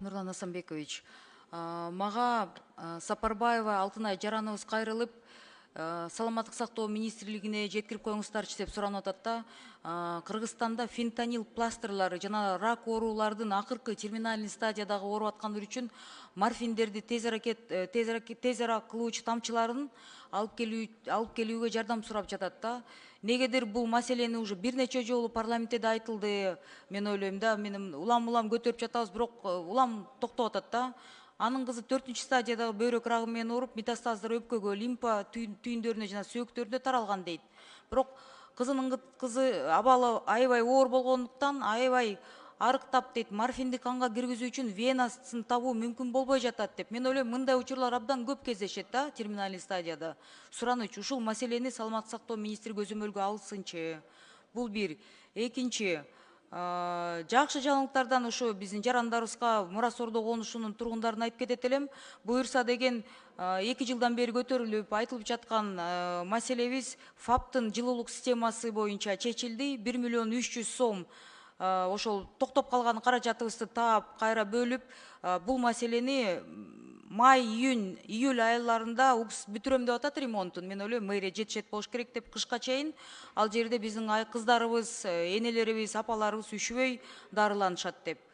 Нурлан Асанбекович, мага Сапарбаева Алтынай жараныбыз кайрылып, саламаттык сактоо министрлигине жеткирип коюңуздарчы деп суранып атат да. Кыргызстанда фентанил пластырлары жана рак оорулардын акыркы терминальный стадиядагы ооруп аткандар үчүн морфиндерди тез ара кылуучу тамчыларын алып келүүгө жардам сурап жатат да. Негедир бул маселени уже бир нече жолу парламентте да айтылды. Мен ойлойм да, менин улам көтөрүп жатабыз, бирок улам токтоп атат да. Анын кызы 4-нчи стадиядагы бөйрөк рагы менен ооруп, метастаздар өпкөгө, лимфа түйүндөрүнө жана сөөктөрүнө таралган дейт. Бирок кызы абалы аябай оор болгондуктан аябай арыктап дейт, морфинди канга киргизүү үчүн венасын табуу мүмкүн болбой жатат деп. Мен ойлойм, мындай учурлар абдан көп кездешет да, терминальный стадияда. Сураныч, ушул маселени саламаттык сактоо министри көзөмөлгө алсынчы. Бул бир. Экинчи, жакшы жаңылыктардан ушу биздин жарандарыбызга Мура Сордо конушунун тургундарына айтып кетет элем. Буюрса деген 2 жылдан бери көтөрүлүп айтылып жаткан маселебиз ФАПтын жылуулук системасы боюнча чечилди. 1 миллион 300 сом ошол токтоп калган каражатыбызды таап кайра бөлүп, бул маселени май, июль айларында бүтүрөм деп атат ремонтун. Мен ойлойм, мэрия жетишет болуш керек деп кышка чейин ал жерде биздин кыздарыбыз, энелерибиз, апаларыбыз үшүбөй дарыланышат деп.